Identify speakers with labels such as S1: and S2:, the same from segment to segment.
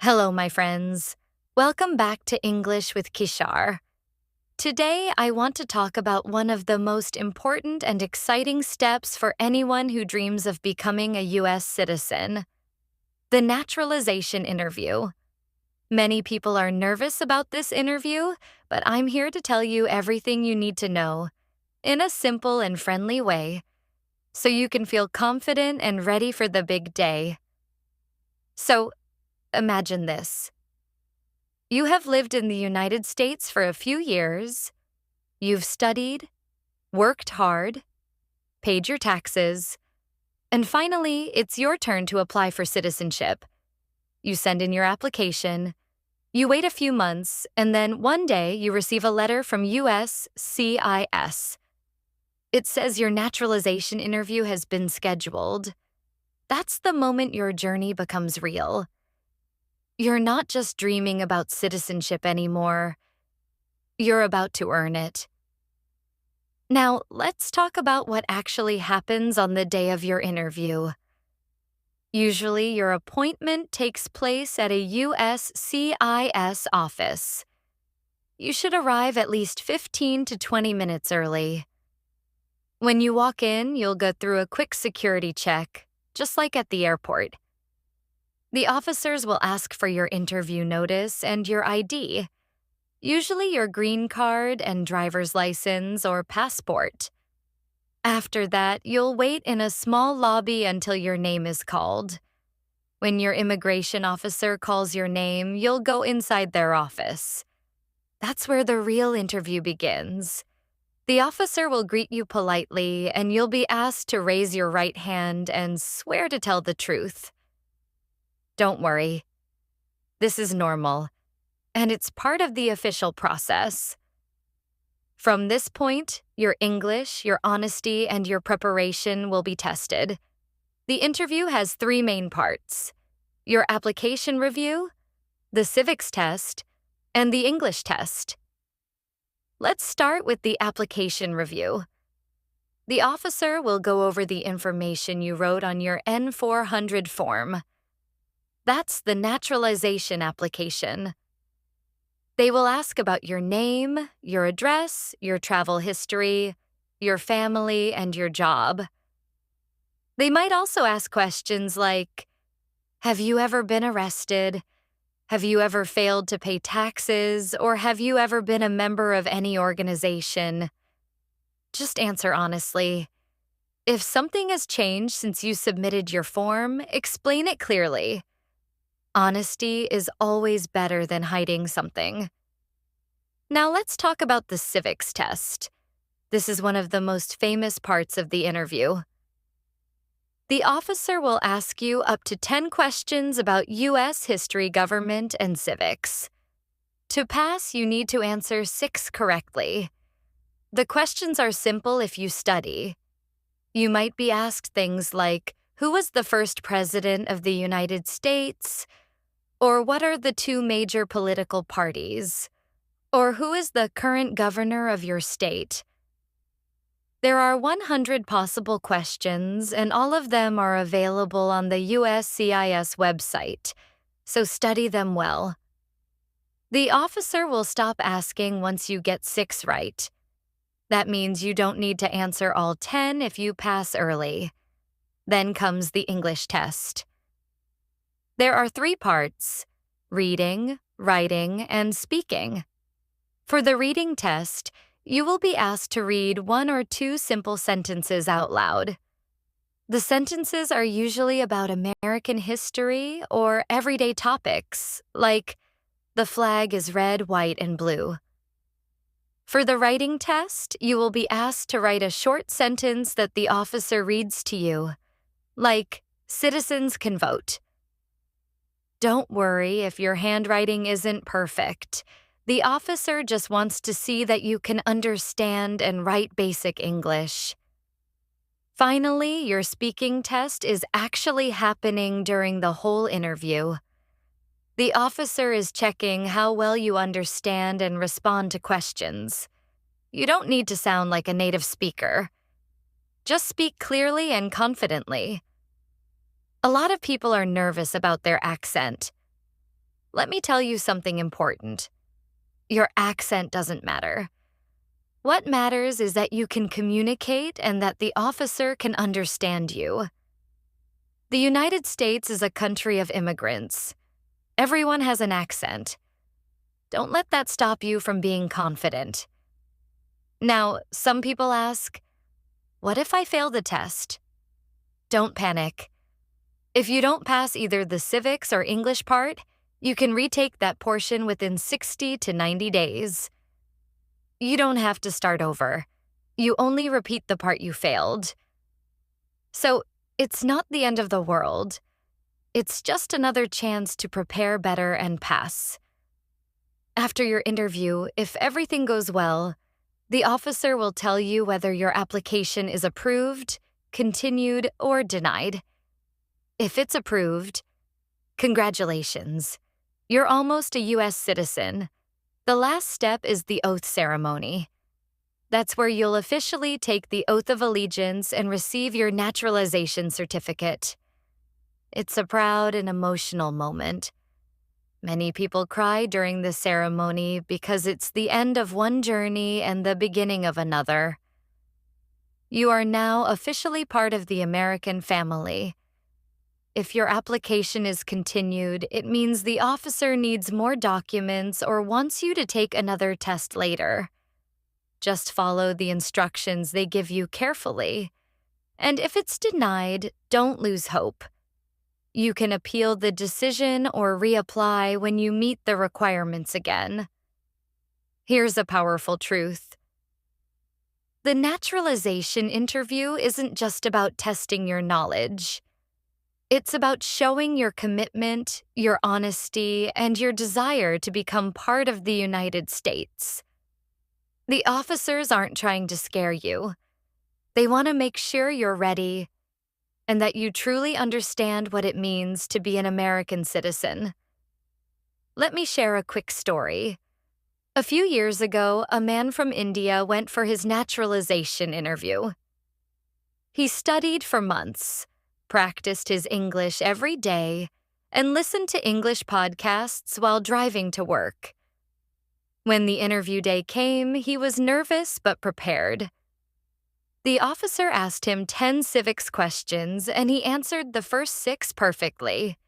S1: Hello, my friends. Welcome back to English with Khishar. Today, I want to talk about one of the most important and exciting steps for anyone who dreams of becoming a U.S. citizen: the naturalization interview. Many people are nervous about this interview, but I'm here to tell you everything you need to know in a simple and friendly way so you can feel confident and ready for the big day. So, imagine this. You have lived in the United States for a few years. You've studied, worked hard, paid your taxes, and finally, it's your turn to apply for citizenship. You send in your application, you wait a few months, and then one day you receive a letter from USCIS. It says your naturalization interview has been scheduled. That's the moment your journey becomes real. You're not just dreaming about citizenship anymore. You're about to earn it. Now, let's talk about what actually happens on the day of your interview. Usually, your appointment takes place at a USCIS office. You should arrive at least 15 to 20 minutes early. When you walk in, you'll go through a quick security check, just like at the airport. The officers will ask for your interview notice and your ID, usually your green card and driver's license or passport. After that, you'll wait in a small lobby until your name is called. When your immigration officer calls your name, you'll go inside their office. That's where the real interview begins. The officer will greet you politely, and you'll be asked to raise your right hand and swear to tell the truth. Don't worry. This is normal, and it's part of the official process. From this point, your English, your honesty, and your preparation will be tested. The interview has three main parts: your application review, the Civics test, and the English test. Let's start with the application review. The officer will go over the information you wrote on your N-400 form. That's the naturalization application. They will ask about your name, your address, your travel history, your family, and your job. They might also ask questions like, have you ever been arrested? Have you ever failed to pay taxes? Or have you ever been a member of any organization? Just answer honestly. If something has changed since you submitted your form, explain it clearly. Honesty is always better than hiding something. Now let's talk about the Civics test. This is one of the most famous parts of the interview. The officer will ask you up to 10 questions about U.S. history, government, and civics. To pass, you need to answer 6 correctly. The questions are simple if you study. You might be asked things like, who was the first president of the United States? Or what are the 2 major political parties? Or who is the current governor of your state? There are 100 possible questions, and all of them are available on the USCIS website, so study them well. The officer will stop asking once you get 6 right. That means you don't need to answer all 10 if you pass early. Then comes the English test. There are 3 parts: reading, writing, and speaking. For the reading test, you will be asked to read 1 or 2 simple sentences out loud. The sentences are usually about American history or everyday topics, like, the flag is red, white, and blue. For the writing test, you will be asked to write a short sentence that the officer reads to you, like, citizens can vote. Don't worry if your handwriting isn't perfect. The officer just wants to see that you can understand and write basic English. Finally, your speaking test is actually happening during the whole interview. The officer is checking how well you understand and respond to questions. You don't need to sound like a native speaker. Just speak clearly and confidently. A lot of people are nervous about their accent. let me tell you something important. Your accent doesn't matter. What matters is that you can communicate and that the officer can understand you. The United States is a country of immigrants. Everyone has an accent. Don't let that stop you from being confident. Now, some people ask, what if I fail the test? Don't panic. If you don't pass either the civics or English part, you can retake that portion within 60 to 90 days. You don't have to start over. You only repeat the part you failed. So, it's not the end of the world. It's just another chance to prepare better and pass. After your interview, if everything goes well, the officer will tell you whether your application is approved, continued, or denied. If it's approved, congratulations. You're almost a U.S. citizen. The last step is the oath ceremony. That's where you'll officially take the oath of allegiance and receive your naturalization certificate. It's a proud and emotional moment. Many people cry during the ceremony because it's the end of one journey and the beginning of another. You are now officially part of the American family. If your application is continued, it means the officer needs more documents or wants you to take another test later. Just follow the instructions they give you carefully. And if it's denied, don't lose hope. You can appeal the decision or reapply when you meet the requirements again. Here's a powerful truth. The naturalization interview isn't just about testing your knowledge. It's about showing your commitment, your honesty, and your desire to become part of the United States. The officers aren't trying to scare you. They want to make sure you're ready and that you truly understand what it means to be an American citizen. Let me share a quick story. A few years ago, a man from India went for his naturalization interview. He studied for months, practiced his English every day, and listened to English podcasts while driving to work. When the interview day came, he was nervous but prepared. The officer asked him 10 civics questions, and he answered the first 6 perfectly.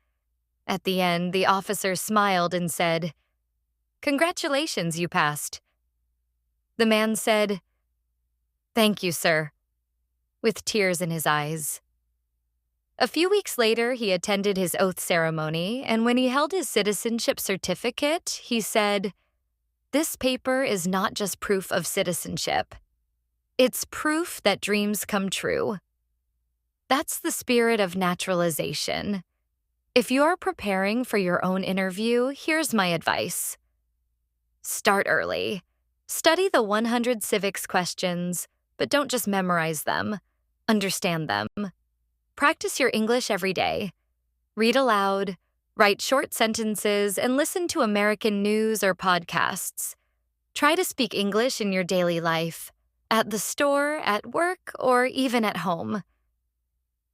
S1: At the end, the officer smiled and said, "Congratulations, you passed." The man said, "Thank you, sir," with tears in his eyes. A few weeks later, he attended his oath ceremony, and when he held his citizenship certificate, he said, "This paper is not just proof of citizenship. It's proof that dreams come true." That's the spirit of naturalization. If you're preparing for your own interview, here's my advice. Start early. Study the 100 civics questions, but don't just memorize them. Understand them. Practice your English every day. Read aloud, write short sentences, and listen to American news or podcasts. Try to speak English in your daily life, at the store, at work, or even at home.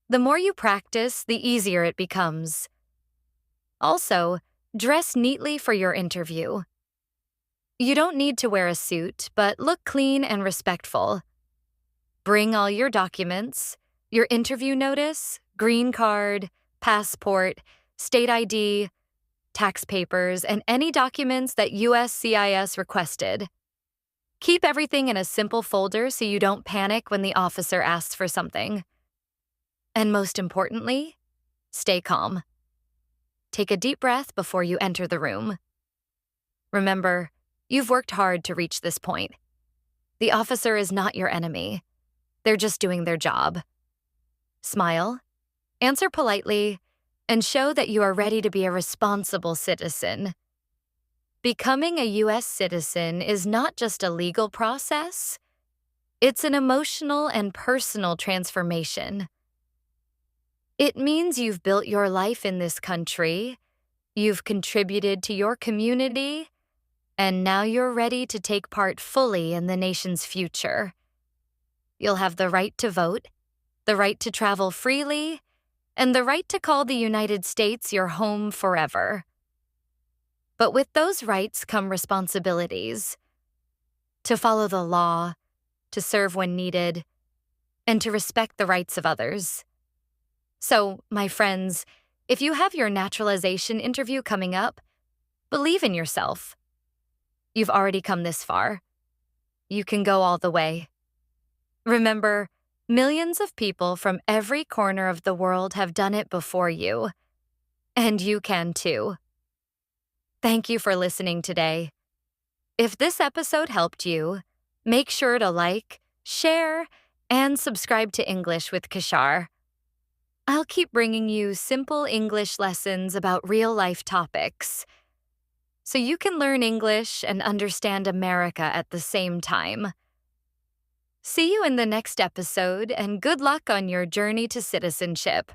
S1: The more you practice, the easier it becomes. Also, dress neatly for your interview. You don't need to wear a suit, but look clean and respectful. Bring all your documents, your interview notice, green card, passport, state ID, tax papers, and any documents that USCIS requested. Keep everything in a simple folder so you don't panic when the officer asks for something. And most importantly, stay calm. Take a deep breath before you enter the room. Remember, you've worked hard to reach this point. The officer is not your enemy. They're just doing their job. Smile, answer politely, and show that you are ready to be a responsible citizen. Becoming a U.S. citizen is not just a legal process, it's an emotional and personal transformation. It means you've built your life in this country, you've contributed to your community, and now you're ready to take part fully in the nation's future. You'll have the right to vote, the right to travel freely, and the right to call the United States your home forever. But with those rights come responsibilities to follow the law, to serve when needed, and to respect the rights of others. So, my friends, if you have your naturalization interview coming up, believe in yourself. You've already come this far. You can go all the way. Remember, millions of people from every corner of the world have done it before you. And you can too. Thank you for listening today. If this episode helped you, make sure to like, share, and subscribe to English with Khishar. I'll keep bringing you simple English lessons about real-life topics, so you can learn English and understand America at the same time. See you in the next episode, and good luck on your journey to citizenship.